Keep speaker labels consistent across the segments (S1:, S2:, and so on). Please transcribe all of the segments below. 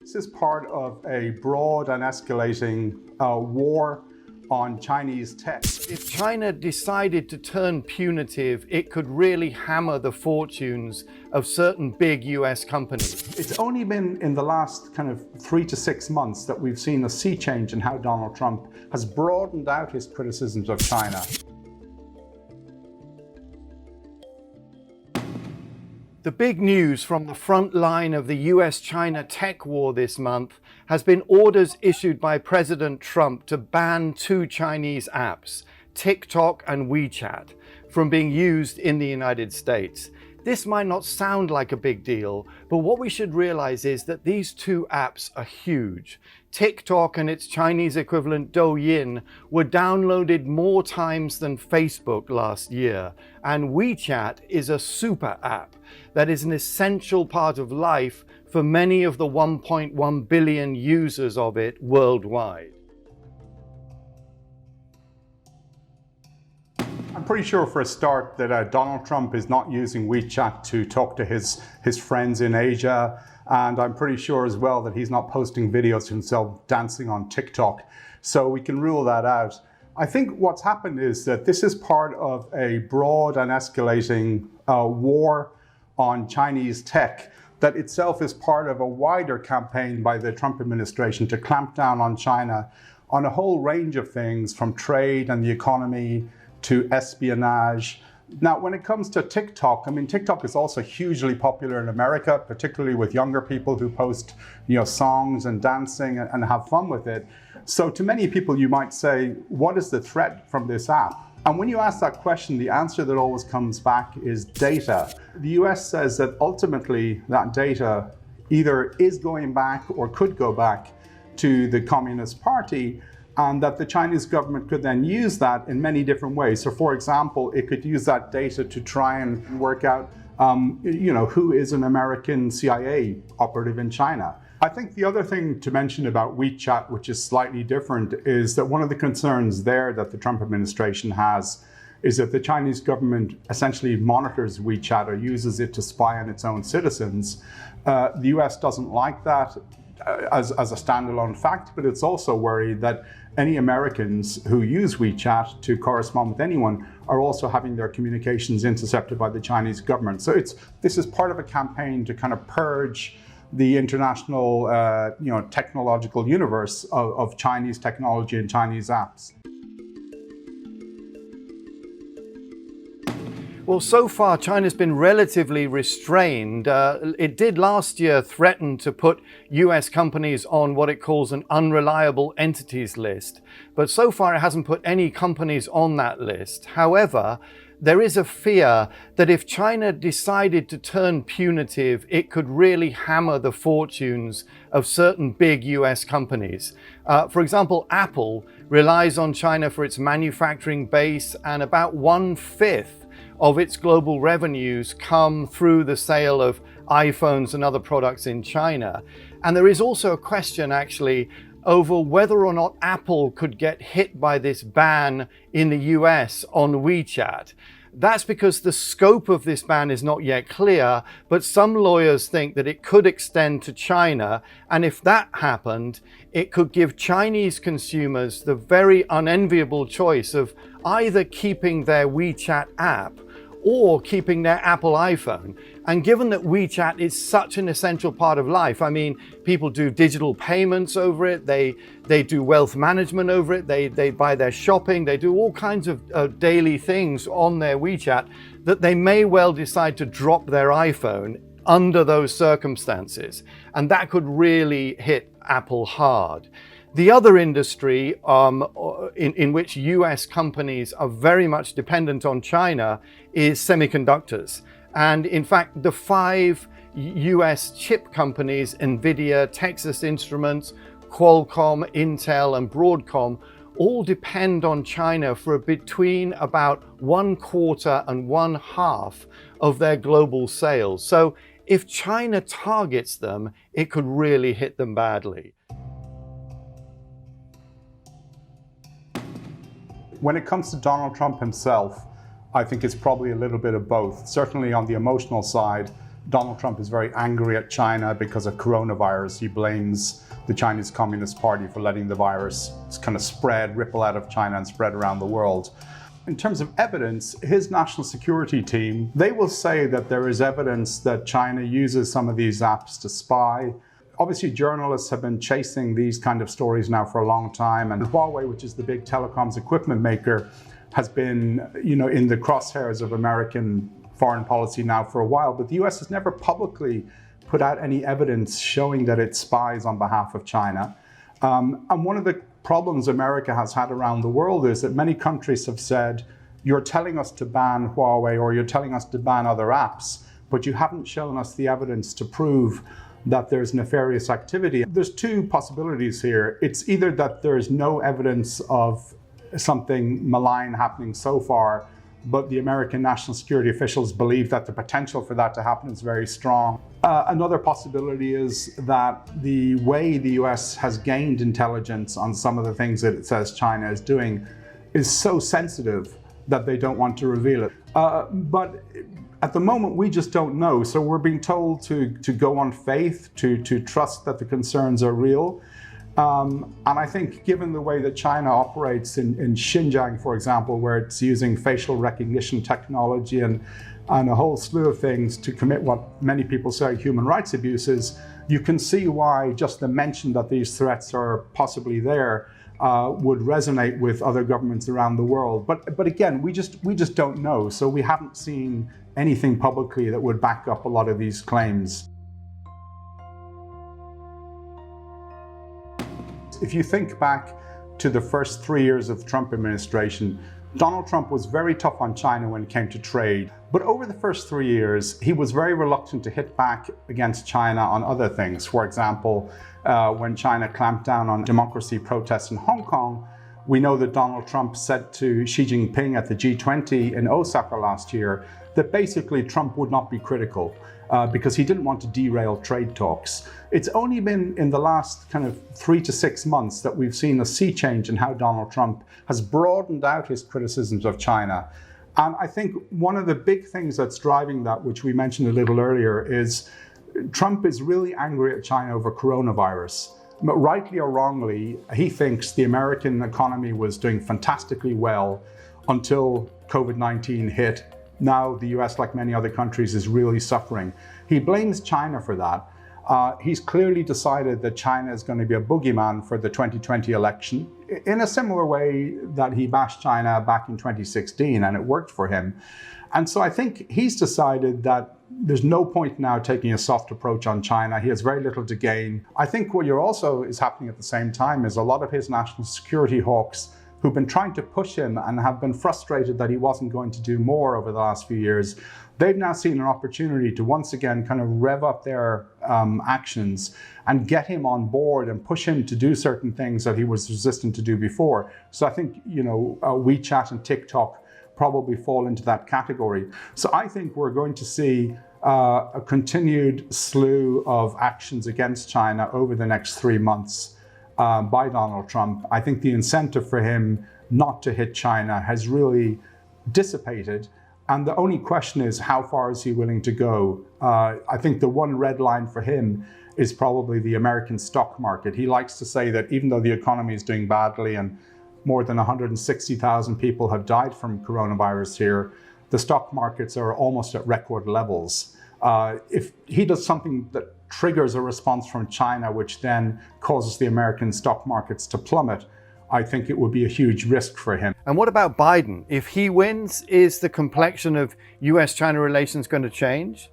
S1: This is part of a broad and escalating war on Chinese tech.
S2: If China decided to turn punitive, it could really hammer the fortunes of certain big US companies.
S1: It's only been in the last kind of 3 to 6 months that we've seen a sea change in how Donald Trump has broadened out his criticisms of China.
S2: The big news from the front line of the US-China tech war this month has been orders issued by President Trump to ban 2 Chinese apps, TikTok and WeChat, from being used in the United States. This might not sound like a big deal, but what we should realize is that these 2 apps are huge. TikTok and its Chinese equivalent Douyin were downloaded more times than Facebook last year, and WeChat is a super app that is an essential part of life for many of the 1.1 billion users of it worldwide.
S1: I'm pretty sure for a start that Donald Trump is not using WeChat to talk to his friends in Asia. And I'm pretty sure as well that he's not posting videos of himself dancing on TikTok. So we can rule that out. I think what's happened is that this is part of a broad and escalating war on Chinese tech that itself is part of a wider campaign by the Trump administration to clamp down on China on a whole range of things, from trade and the economy to espionage. Now, when it comes to TikTok, I mean, TikTok is also hugely popular in America, particularly with younger people who post, songs and dancing and have fun with it. So to many people, you might say, what is the threat from this app? And when you ask that question, the answer that always comes back is data. The US says that ultimately that data either is going back or could go back to the Communist Party, and that the Chinese government could then use that in many different ways. So for example, it could use that data to try and work out, who is an American CIA operative in China. I think the other thing to mention about WeChat, which is slightly different, is that one of the concerns there that the Trump administration has is that the Chinese government essentially monitors WeChat or uses it to spy on its own citizens. The US doesn't like that as a standalone fact, but it's also worried that any Americans who use WeChat to correspond with anyone are also having their communications intercepted by the Chinese government. So this is part of a campaign to kind of purge the international technological universe of Chinese technology and Chinese apps.
S2: Well, so far, China's been relatively restrained. It did last year threaten to put US companies on what it calls an unreliable entities list. But so far, it hasn't put any companies on that list. However, there is a fear that if China decided to turn punitive, it could really hammer the fortunes of certain big US companies. For example, Apple relies on China for its manufacturing base, and about 1/5 of its global revenues come through the sale of iPhones and other products in China. And there is also a question actually over whether or not Apple could get hit by this ban in the US on WeChat. That's because the scope of this ban is not yet clear, but some lawyers think that it could extend to China, and if that happened, it could give Chinese consumers the very unenviable choice of either keeping their WeChat app or keeping their Apple iPhone. And given that WeChat is such an essential part of life, I mean, people do digital payments over it, they do wealth management over it, they buy their shopping, they do all kinds of daily things on their WeChat, that they may well decide to drop their iPhone under those circumstances. And that could really hit Apple hard. The other industry in which US companies are very much dependent on China is semiconductors. And in fact, the 5 US chip companies, NVIDIA, Texas Instruments, Qualcomm, Intel, and Broadcom, all depend on China for between about 1/4 and 1/2 of their global sales. So if China targets them, it could really hit them badly.
S1: When it comes to Donald Trump himself, I think it's probably a little bit of both. Certainly on the emotional side, Donald Trump is very angry at China because of coronavirus. He blames the Chinese Communist Party for letting the virus kind of ripple out of China and spread around the world. In terms of evidence, his national security team, they will say that there is evidence that China uses some of these apps to spy. Obviously, journalists have been chasing these kind of stories now for a long time, and Huawei, which is the big telecoms equipment maker, has been, in the crosshairs of American foreign policy now for a while, but the US has never publicly put out any evidence showing that it spies on behalf of China. And one of the problems America has had around the world is that many countries have said, you're telling us to ban Huawei or you're telling us to ban other apps, but you haven't shown us the evidence to prove that there's nefarious activity. There's two possibilities here. It's either that there's no evidence of something malign happening so far, but the American national security officials believe that the potential for that to happen is very strong. Another possibility is that the way the US has gained intelligence on some of the things that it says China is doing is so sensitive that they don't want to reveal it. But at the moment, we just don't know. So we're being told to go on faith, to trust that the concerns are real. And I think given the way that China operates in Xinjiang, for example, where it's using facial recognition technology and a whole slew of things to commit what many people say human rights abuses, you can see why just the mention that these threats are possibly there would resonate with other governments around the world. But again, we just don't know. So we haven't seen anything publicly that would back up a lot of these claims. If you think back to the first 3 years of the Trump administration, Donald Trump was very tough on China when it came to trade. But over the first 3 years, he was very reluctant to hit back against China on other things. For example, when China clamped down on democracy protests in Hong Kong, we know that Donald Trump said to Xi Jinping at the G20 in Osaka last year that basically Trump would not be critical because he didn't want to derail trade talks. It's only been in the last kind of 3 to 6 months that we've seen a sea change in how Donald Trump has broadened out his criticisms of China. And I think one of the big things that's driving that, which we mentioned a little earlier, is Trump is really angry at China over coronavirus. But rightly or wrongly, he thinks the American economy was doing fantastically well until COVID-19 hit. Now the US, like many other countries, is really suffering. He blames China for that. He's clearly decided that China is going to be a boogeyman for the 2020 election in a similar way that he bashed China back in 2016, and it worked for him. And so I think he's decided that there's no point now taking a soft approach on China. He has very little to gain. I think what you're also is happening at the same time is a lot of his national security hawks who've been trying to push him and have been frustrated that he wasn't going to do more over the last few years. They've now seen an opportunity to once again kind of rev up their actions and get him on board and push him to do certain things that he was resistant to do before. So I think, WeChat and TikTok probably fall into that category. So I think we're going to see a continued slew of actions against China over the next 3 months by Donald Trump. I think the incentive for him not to hit China has really dissipated. And the only question is, how far is he willing to go? I think the one red line for him is probably the American stock market. He likes to say that even though the economy is doing badly and more than 160,000 people have died from coronavirus here, the stock markets are almost at record levels. If he does something that triggers a response from China, which then causes the American stock markets to plummet, I think it would be a huge risk for him.
S2: And what about Biden? If he wins, is the complexion of US-China relations going to change?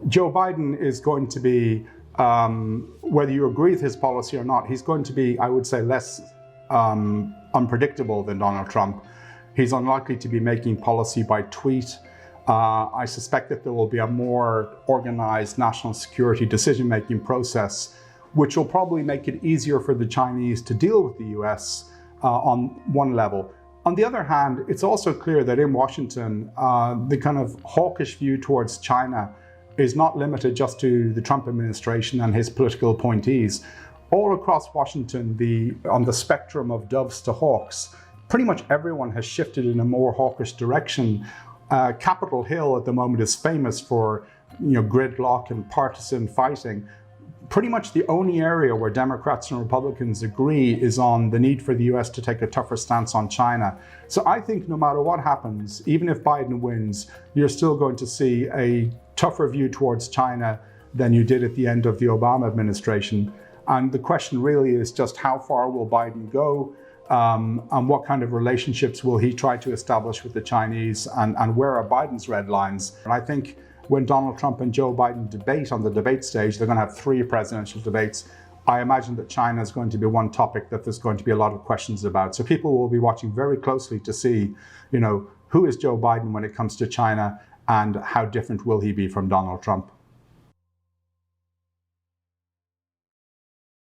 S1: Joe Biden is going to be, whether you agree with his policy or not, he's going to be, I would say, less unpredictable than Donald Trump. He's unlikely to be making policy by tweet. I suspect that there will be a more organized national security decision-making process, which will probably make it easier for the Chinese to deal with the US on one level. On the other hand, it's also clear that in Washington, the kind of hawkish view towards China is not limited just to the Trump administration and his political appointees. All across Washington, on the spectrum of doves to hawks, pretty much everyone has shifted in a more hawkish direction. Capitol Hill at the moment is famous for gridlock and partisan fighting, pretty much the only area where Democrats and Republicans agree is on the need for the US to take a tougher stance on China. So I think no matter what happens, even if Biden wins, you're still going to see a tougher view towards China than you did at the end of the Obama administration. And the question really is just how far will Biden go, and what kind of relationships will he try to establish with the Chinese, and where are Biden's red lines? And I think when Donald Trump and Joe Biden debate on the debate stage, they're going to have 3 presidential debates. I imagine that China is going to be one topic that there's going to be a lot of questions about. So people will be watching very closely to see, who is Joe Biden when it comes to China, and how different will he be from Donald Trump?